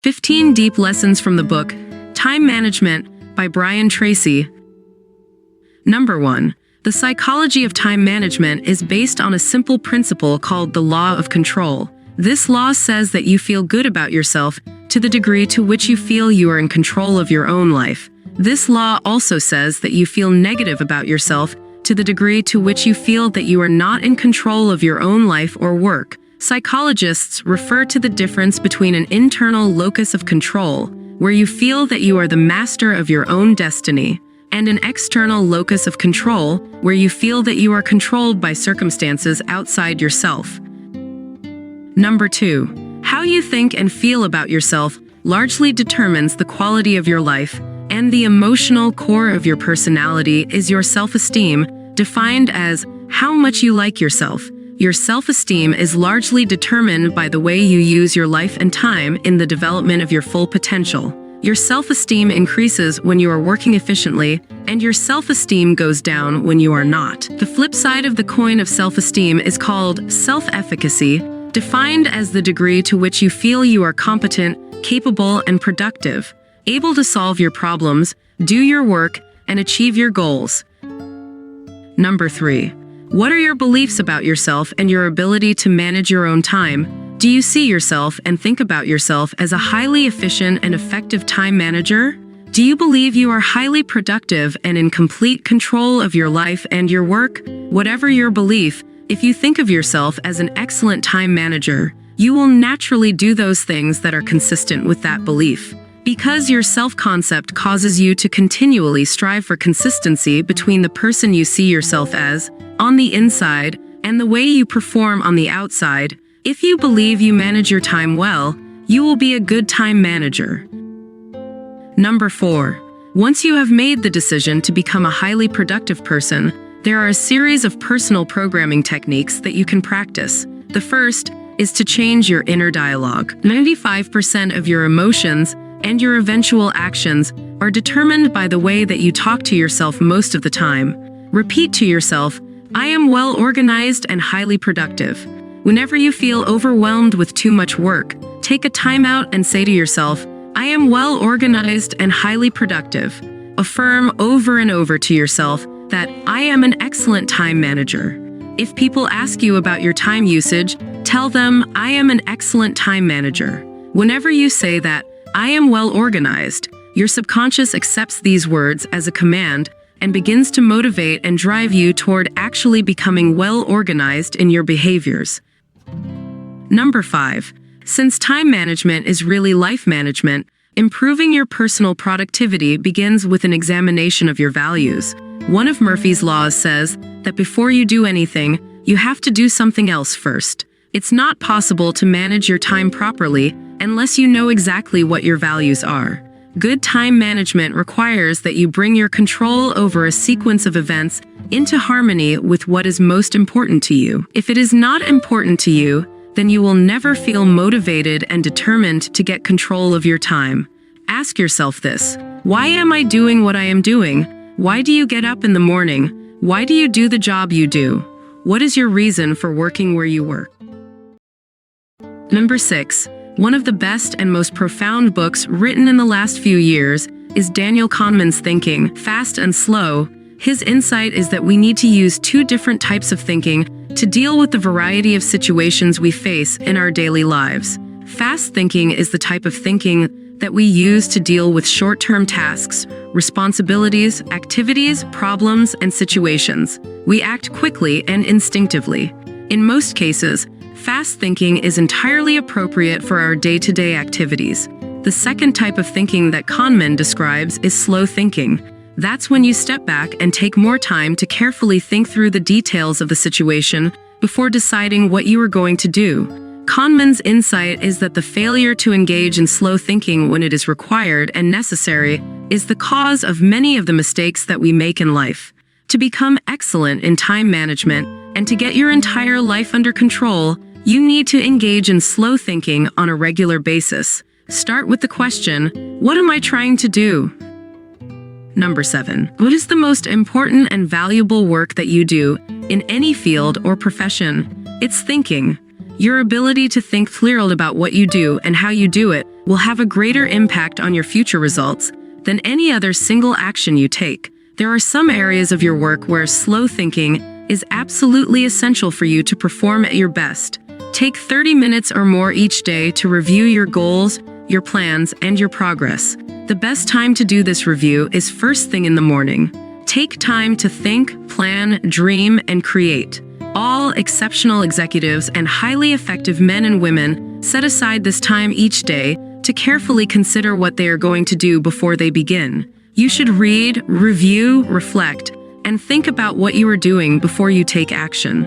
15 Deep Lessons from the book, Time Management by Brian Tracy. Number 1. The psychology of time management is based on a simple principle called the law of control. This law says that you feel good about yourself to the degree to which you feel you are in control of your own life. This law also says that you feel negative about yourself to the degree to which you feel that you are not in control of your own life or work. Psychologists refer to the difference between an internal locus of control, where you feel that you are the master of your own destiny, and an external locus of control, where you feel that you are controlled by circumstances outside yourself. Number 2. How you think and feel about yourself largely determines the quality of your life, and the emotional core of your personality is your self-esteem, defined as how much you like yourself. Your self-esteem is largely determined by the way you use your life and time in the development of your full potential. Your self-esteem increases when you are working efficiently, and your self-esteem goes down when you are not. The flip side of the coin of self-esteem is called self-efficacy, defined as the degree to which you feel you are competent, capable, and productive, able to solve your problems, do your work, and achieve your goals. Number 3. What are your beliefs about yourself and your ability to manage your own time? Do you see yourself and think about yourself as a highly efficient and effective time manager? Do you believe you are highly productive and in complete control of your life and your work? Whatever your belief, if you think of yourself as an excellent time manager, you will naturally do those things that are consistent with that belief. Because your self-concept causes you to continually strive for consistency between the person you see yourself as, on the inside, and the way you perform on the outside, if you believe you manage your time well, you will be a good time manager. Number 4. Once you have made the decision to become a highly productive person, there are a series of personal programming techniques that you can practice. The first is to change your inner dialogue. 95% of your emotions and your eventual actions are determined by the way that you talk to yourself most of the time. Repeat to yourself, "I am well organized and highly productive." Whenever you feel overwhelmed with too much work, take a time out and say to yourself, "I am well organized and highly productive." Affirm over and over to yourself that "I am an excellent time manager." If people ask you about your time usage, tell them, "I am an excellent time manager." Whenever you say that, "I am well organized," your subconscious accepts these words as a command and begins to motivate and drive you toward actually becoming well organized in your behaviors. Number 5. Since time management is really life management, improving your personal productivity begins with an examination of your values. One of Murphy's laws says that before you do anything, you have to do something else first. It's not possible to manage your time properly unless you know exactly what your values are. Good time management requires that you bring your control over a sequence of events into harmony with what is most important to you. If it is not important to you, then you will never feel motivated and determined to get control of your time. Ask yourself this: why am I doing what I am doing? Why do you get up in the morning? Why do you do the job you do? What is your reason for working where you work? Number 6. One of the best and most profound books written in the last few years is Daniel Kahneman's Thinking, Fast and Slow. His insight is that we need to use two different types of thinking to deal with the variety of situations we face in our daily lives. Fast thinking is the type of thinking that we use to deal with short-term tasks, responsibilities, activities, problems, and situations. We act quickly and instinctively. In most cases, fast thinking is entirely appropriate for our day-to-day activities. The second type of thinking that Kahneman describes is slow thinking. That's when you step back and take more time to carefully think through the details of the situation before deciding what you are going to do. Kahneman's insight is that the failure to engage in slow thinking when it is required and necessary is the cause of many of the mistakes that we make in life. To become excellent in time management and to get your entire life under control, you need to engage in slow thinking on a regular basis. Start with the question, what am I trying to do? Number 7. What is the most important and valuable work that you do in any field or profession? It's thinking. Your ability to think clearly about what you do and how you do it will have a greater impact on your future results than any other single action you take. There are some areas of your work where slow thinking is absolutely essential for you to perform at your best. Take 30 minutes or more each day to review your goals, your plans, and your progress. The best time to do this review is first thing in the morning. Take time to think, plan, dream, and create. All exceptional executives and highly effective men and women set aside this time each day to carefully consider what they are going to do before they begin. You should read, review, reflect, and think about what you are doing before you take action.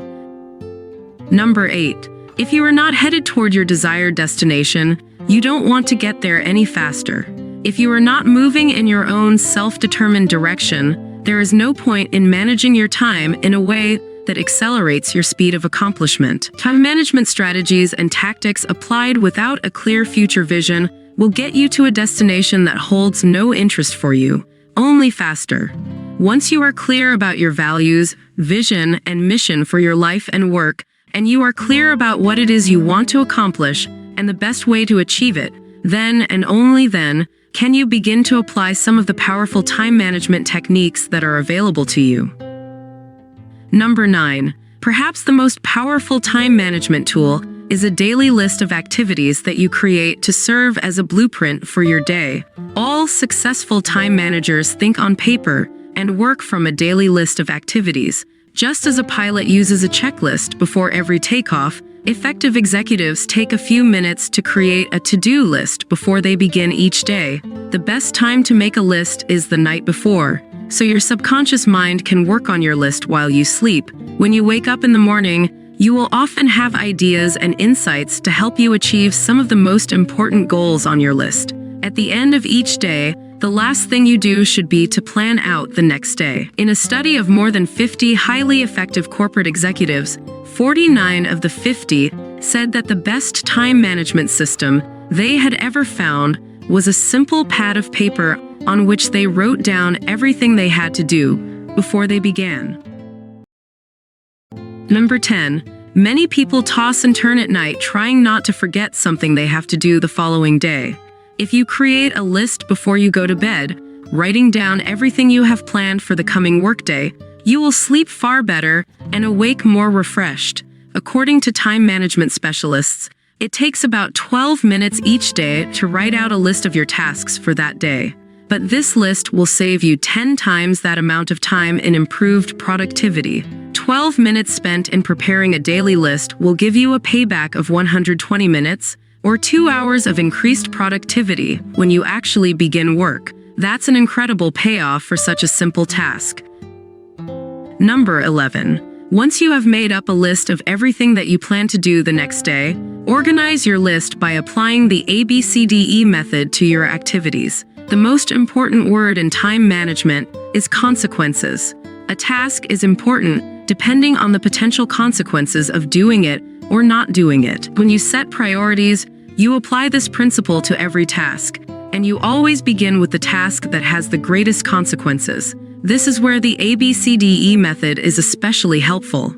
Number 8. If you are not headed toward your desired destination, you don't want to get there any faster. If you are not moving in your own self-determined direction, there is no point in managing your time in a way that accelerates your speed of accomplishment. Time management strategies and tactics applied without a clear future vision will get you to a destination that holds no interest for you, only faster. Once you are clear about your values, vision, and mission for your life and work, and you are clear about what it is you want to accomplish and the best way to achieve it, then and only then can you begin to apply some of the powerful time management techniques that are available to you. Number 9. Perhaps the most powerful time management tool is a daily list of activities that you create to serve as a blueprint for your day. All successful time managers think on paper and work from a daily list of activities. Just as a pilot uses a checklist before every takeoff, effective executives take a few minutes to create a to-do list before they begin each day. The best time to make a list is the night before, so your subconscious mind can work on your list while you sleep. When you wake up in the morning, you will often have ideas and insights to help you achieve some of the most important goals on your list. At the end of each day, the last thing you do should be to plan out the next day. In a study of more than 50 highly effective corporate executives, 49 of the 50 said that the best time management system they had ever found was a simple pad of paper on which they wrote down everything they had to do before they began. Number 10. Many people toss and turn at night trying not to forget something they have to do the following day. If you create a list before you go to bed, writing down everything you have planned for the coming workday, you will sleep far better and awake more refreshed. According to time management specialists, it takes about 12 minutes each day to write out a list of your tasks for that day. But this list will save you 10 times that amount of time in improved productivity. 12 minutes spent in preparing a daily list will give you a payback of 120 minutes, or 2 hours of increased productivity when you actually begin work. That's an incredible payoff for such a simple task. Number 11. Once you have made up a list of everything that you plan to do the next day, organize your list by applying the ABCDE method to your activities. The most important word in time management is consequences. A task is important depending on the potential consequences of doing it or not doing it. When you set priorities, you apply this principle to every task, and you always begin with the task that has the greatest consequences. This is where the ABCDE method is especially helpful.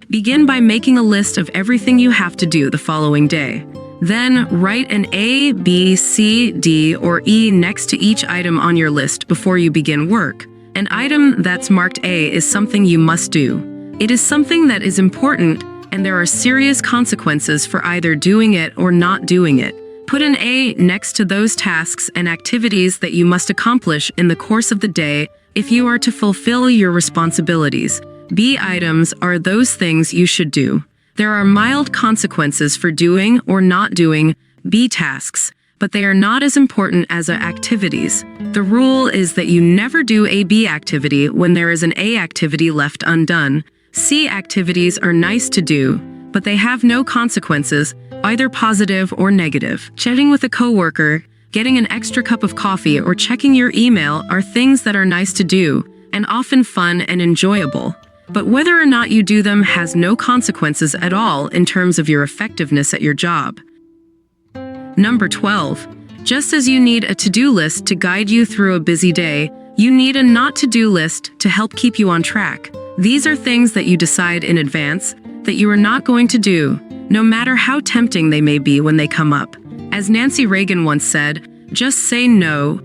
Begin by making a list of everything you have to do the following day. Then write an A, B, C, D, or E next to each item on your list before you begin work. An item that's marked A is something you must do. It is something that is important, and there are serious consequences for either doing it or not doing it. Put an A next to those tasks and activities that you must accomplish in the course of the day if you are to fulfill your responsibilities. B items are those things you should do. There are mild consequences for doing or not doing B tasks, but they are not as important as activities. The rule is that you never do a B activity when there is an A activity left undone. C activities are nice to do, but they have no consequences, either positive or negative. Chatting with a coworker, getting an extra cup of coffee, or checking your email are things that are nice to do, and often fun and enjoyable. But whether or not you do them has no consequences at all in terms of your effectiveness at your job. Number 12. Just as you need a to-do list to guide you through a busy day, you need a not-to-do list to help keep you on track. These are things that you decide in advance that you are not going to do. no matter how tempting they may be when they come up. As Nancy Reagan once said, just say no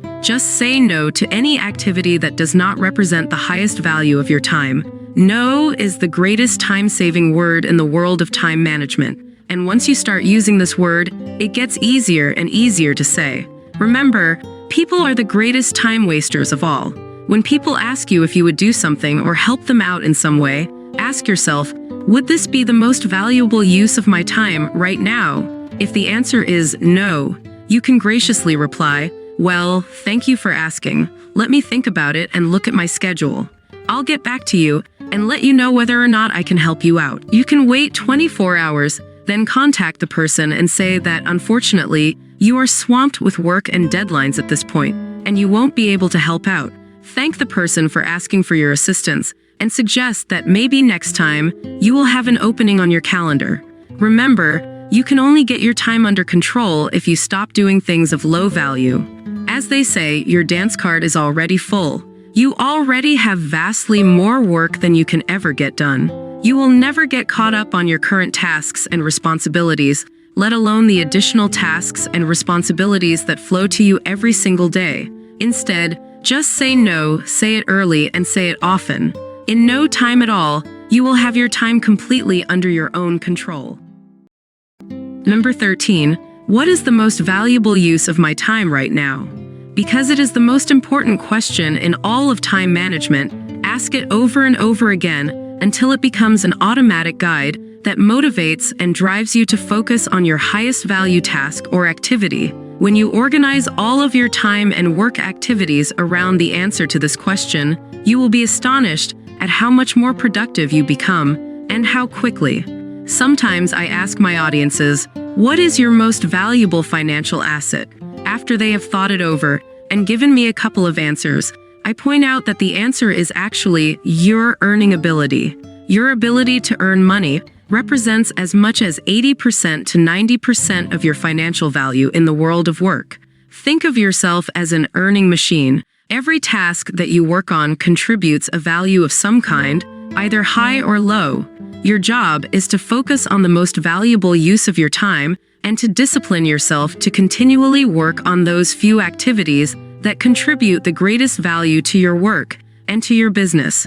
to any activity that does not represent the highest value of your time. No is the greatest time-saving word in the world of time management. And once you start using this word, it gets easier and easier to say. Remember, people are the greatest time wasters of all. When people ask you if you would do something or help them out in some way, ask yourself, would this be the most valuable use of my time right now? If the answer is no, you can graciously reply, well, thank you for asking. Let me think about it and look at my schedule. I'll get back to you and let you know whether or not I can help you out. You can wait 24 hours, then contact the person and say that unfortunately, you are swamped with work and deadlines at this point, and you won't be able to help out. Thank the person for asking for your assistance and suggest that maybe next time you will have an opening on your calendar. Remember, you can only get your time under control if you stop doing things of low value. As they say, your dance card is already full. You already have vastly more work than you can ever get done. You will never get caught up on your current tasks and responsibilities, let alone the additional tasks and responsibilities that flow to you every single day. Instead, just say no, say it early, and say it often. In no time at all, you will have your time completely under your own control. Number 13. What is the most valuable use of my time right now? Because it is the most important question in all of time management, ask it over and over again until it becomes an automatic guide that motivates and drives you to focus on your highest value task or activity. When you organize all of your time and work activities around the answer to this question, you will be astonished at how much more productive you become and how quickly. Sometimes I ask my audiences, what is your most valuable financial asset? After they have thought it over and given me a couple of answers, I point out that the answer is actually your earning ability. Your ability to earn money represents as much as 80% to 90% of your financial value in the world of work. Think of yourself as an earning machine. Every task that you work on contributes a value of some kind, either high or low. Your job is to focus on the most valuable use of your time and to discipline yourself to continually work on those few activities that contribute the greatest value to your work and to your business.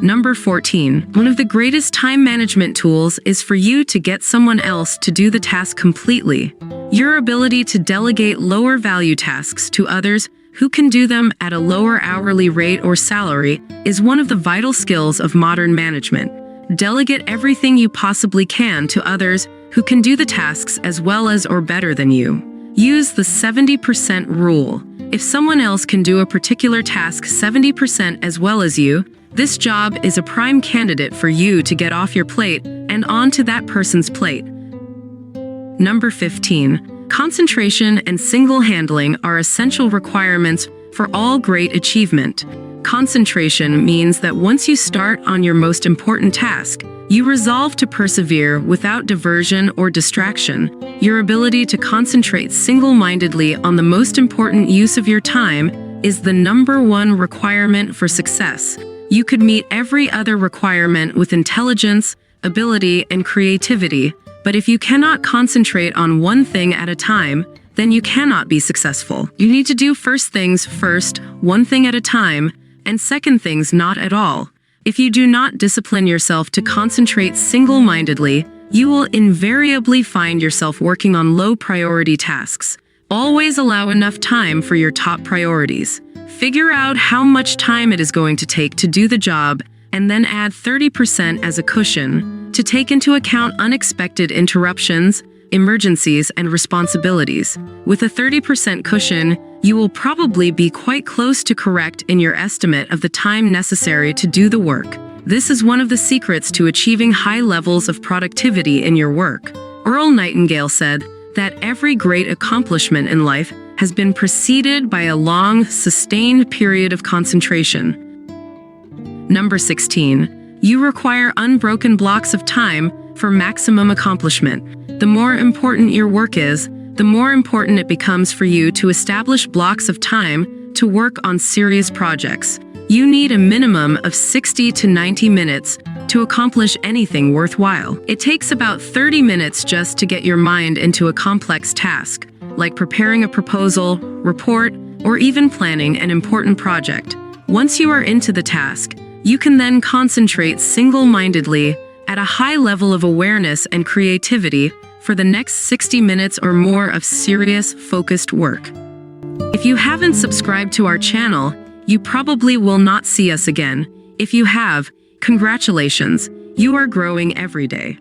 Number 14. One of the greatest time management tools is for you to get someone else to do the task completely. Your ability to delegate lower value tasks to others who can do them at a lower hourly rate or salary is one of the vital skills of modern management. Delegate everything you possibly can to others who can do the tasks as well as or better than you. Use the 70% rule. If someone else can do a particular task 70% as well as you, this job is a prime candidate for you to get off your plate and onto that person's plate. Number 15. Concentration and single handling are essential requirements for all great achievement. Concentration means that once you start on your most important task, you resolve to persevere without diversion or distraction. Your ability to concentrate single-mindedly on the most important use of your time is the number one requirement for success. You could meet every other requirement with intelligence, ability, and creativity, but if you cannot concentrate on one thing at a time, then you cannot be successful. You need to do first things first, one thing at a time, and second things not at all. If you do not discipline yourself to concentrate single-mindedly, you will invariably find yourself working on low-priority tasks. Always allow enough time for your top priorities. Figure out how much time it is going to take to do the job, and then add 30% as a cushion to take into account unexpected interruptions, emergencies, and responsibilities. With a 30% cushion, you will probably be quite close to correct in your estimate of the time necessary to do the work. This is one of the secrets to achieving high levels of productivity in your work. Earl Nightingale said that every great accomplishment in life has been preceded by a long, sustained period of concentration. Number 16. You require unbroken blocks of time for maximum accomplishment. The more important your work is, the more important it becomes for you to establish blocks of time to work on serious projects. You need a minimum of 60 to 90 minutes to accomplish anything worthwhile. It takes about 30 minutes just to get your mind into a complex task, like preparing a proposal, report, or even planning an important project. Once you are into the task, you can then concentrate single-mindedly at a high level of awareness and creativity for the next 60 minutes or more of serious, focused work. If you haven't subscribed to our channel, you probably will not see us again. If you have, congratulations, you are growing every day.